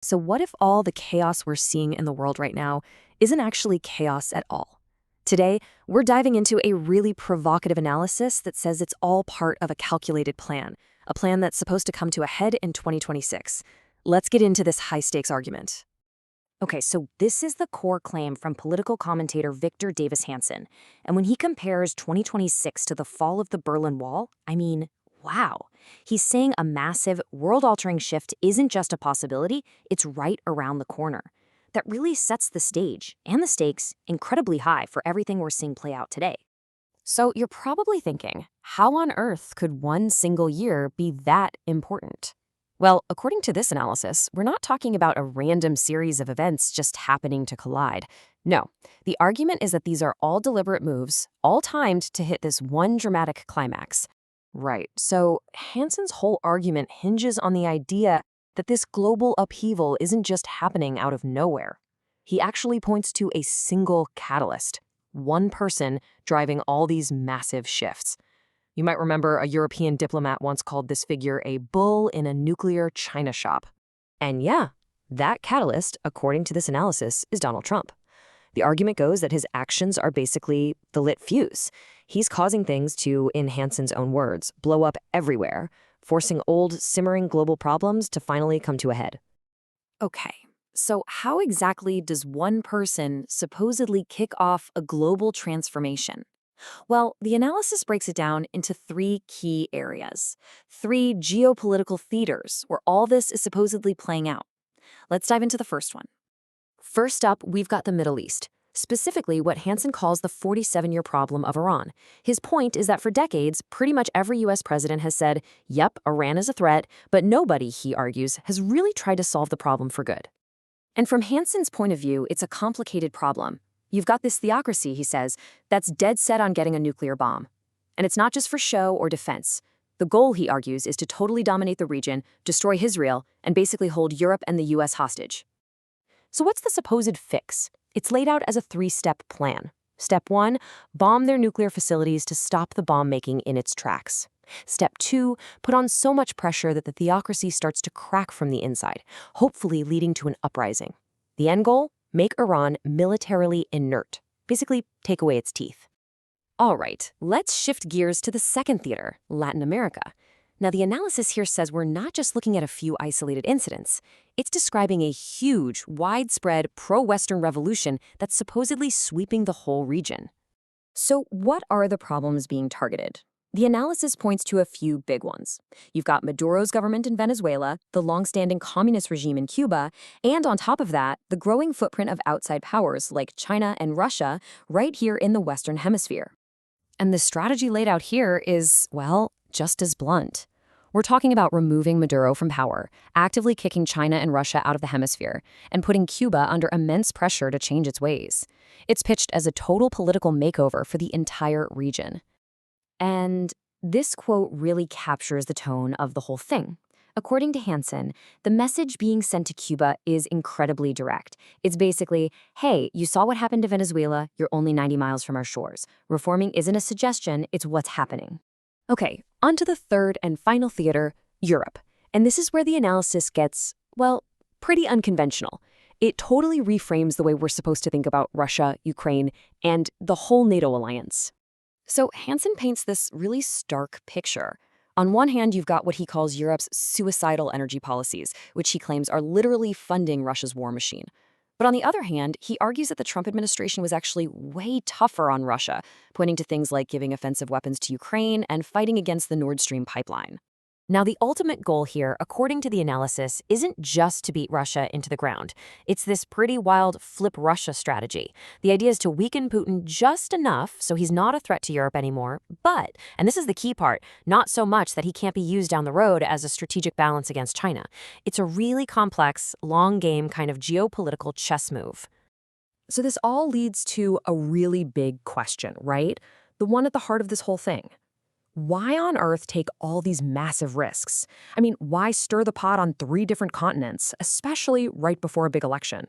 So what if all the chaos we're seeing in the world right now isn't actually chaos at all? Today, we're diving into a really provocative analysis that says it's all part of a calculated plan, a plan that's supposed to come to a head in 2026. Let's get into this high-stakes argument. Okay, so this is the core claim from political commentator Victor Davis Hanson. And when he compares 2026 to the fall of the Berlin Wall, I mean, wow. He's saying a massive, world-altering shift isn't just a possibility, it's right around the corner. That really sets the stage and the stakes incredibly high for everything we're seeing play out today. So you're probably thinking, how on earth could one single year be that important? Well, according to this analysis, we're not talking about a random series of events just happening to collide. No, the argument is that these are all deliberate moves, all timed to hit this one dramatic climax. Right, so Hanson's whole argument hinges on the idea that this global upheaval isn't just happening out of nowhere. He actually points to a single catalyst, one person driving all these massive shifts. You might remember a European diplomat once called this figure a bull in a nuclear china shop. And yeah, that catalyst, according to this analysis, is Donald Trump. The argument goes that his actions are basically the lit fuse. He's causing things to, in Hanson's own words, blow up everywhere, forcing old, simmering global problems to finally come to a head. Okay, so how exactly does one person supposedly kick off a global transformation? Well, the analysis breaks it down into three key areas, three geopolitical theaters where all this is supposedly playing out. Let's dive into the first one. First up, we've got the Middle East, specifically what Hanson calls the 47-year problem of Iran. His point is that for decades, pretty much every U.S. president has said, yep, Iran is a threat, but nobody, he argues, has really tried to solve the problem for good. And from Hanson's point of view, it's a complicated problem. You've got this theocracy, he says, that's dead set on getting a nuclear bomb. And it's not just for show or defense. The goal, he argues, is to totally dominate the region, destroy Israel, and basically hold Europe and the US hostage. So what's the supposed fix? It's laid out as a three-step plan. Step 1, bomb their nuclear facilities to stop the bomb-making in its tracks. Step 2, put on so much pressure that the theocracy starts to crack from the inside, hopefully leading to an uprising. The end goal? Make Iran militarily inert. Basically, take away its teeth. All right, let's shift gears to the second theater, Latin America. Now, the analysis here says we're not just looking at a few isolated incidents. It's describing a huge, widespread pro-Western revolution that's supposedly sweeping the whole region. So what are the problems being targeted? The analysis points to a few big ones. You've got Maduro's government in Venezuela, the long-standing communist regime in Cuba, and on top of that, the growing footprint of outside powers like China and Russia right here in the Western Hemisphere. And the strategy laid out here is, well, just as blunt. We're talking about removing Maduro from power, actively kicking China and Russia out of the hemisphere, and putting Cuba under immense pressure to change its ways. It's pitched as a total political makeover for the entire region. And this quote really captures the tone of the whole thing. According to Hanson, the message being sent to Cuba is incredibly direct. It's basically, hey, you saw what happened to Venezuela, you're only 90 miles from our shores. Reforming isn't a suggestion, it's what's happening. Okay, on to the third and final theater, Europe. And this is where the analysis gets, well, pretty unconventional. It totally reframes the way we're supposed to think about Russia, Ukraine, and the whole NATO alliance. So Hanson paints this really stark picture. On one hand, you've got what he calls Europe's suicidal energy policies, which he claims are literally funding Russia's war machine. But on the other hand, he argues that the Trump administration was actually way tougher on Russia, pointing to things like giving offensive weapons to Ukraine and fighting against the Nord Stream pipeline. Now, the ultimate goal here, according to the analysis, isn't just to beat Russia into the ground. It's this pretty wild flip Russia strategy. The idea is to weaken Putin just enough so he's not a threat to Europe anymore, but, and this is the key part, not so much that he can't be used down the road as a strategic balance against China. It's a really complex, long game kind of geopolitical chess move. So this all leads to a really big question, right? The one at the heart of this whole thing. Why on earth take all these massive risks? I mean, why stir the pot on 3 different continents, especially right before a big election?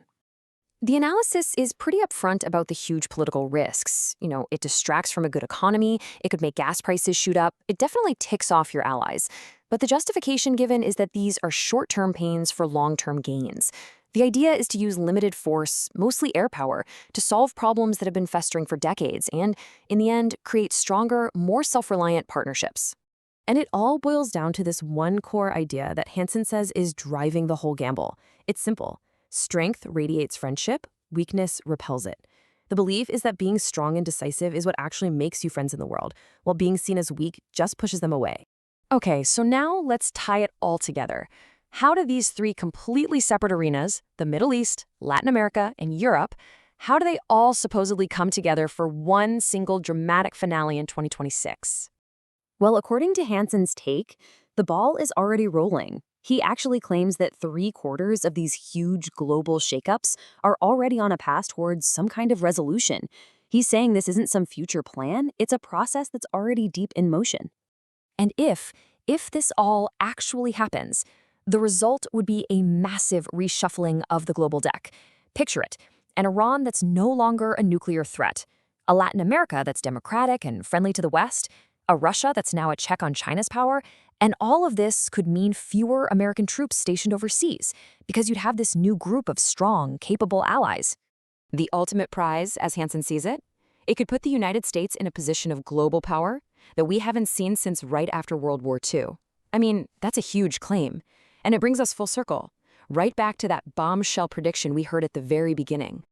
The analysis is pretty upfront about the huge political risks. You know, it distracts from a good economy, it could make gas prices shoot up, it definitely ticks off your allies. But the justification given is that these are short-term pains for long-term gains. The idea is to use limited force, mostly air power, to solve problems that have been festering for decades and, in the end, create stronger, more self-reliant partnerships. And it all boils down to this one core idea that Hansen says is driving the whole gamble. It's simple. Strength radiates friendship, weakness repels it. The belief is that being strong and decisive is what actually makes you friends in the world, while being seen as weak just pushes them away. Okay, so now let's tie it all together. How do these three completely separate arenas, the Middle East, Latin America, and Europe, how do they all supposedly come together for one single dramatic finale in 2026? Well, according to Hansen's take, the ball is already rolling. He actually claims that 3/4 of these huge global shakeups are already on a path towards some kind of resolution. He's saying this isn't some future plan, it's a process that's already deep in motion. And if this all actually happens, the result would be a massive reshuffling of the global deck. Picture it, an Iran that's no longer a nuclear threat, a Latin America that's democratic and friendly to the West, a Russia that's now a check on China's power, and all of this could mean fewer American troops stationed overseas, because you'd have this new group of strong, capable allies. The ultimate prize, as Hansen sees it? It could put the United States in a position of global power that we haven't seen since right after World War II. I mean, that's a huge claim. And it brings us full circle, right back to that bombshell prediction we heard at the very beginning.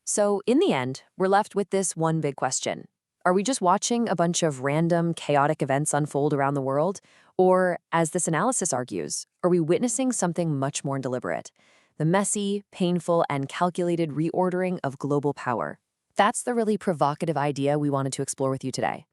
So, in the end, we're left with this one big question. Are we just watching a bunch of random, chaotic events unfold around the world? Or, as this analysis argues, are we witnessing something much more deliberate? The messy, painful, and calculated reordering of global power. That's the really provocative idea we wanted to explore with you today.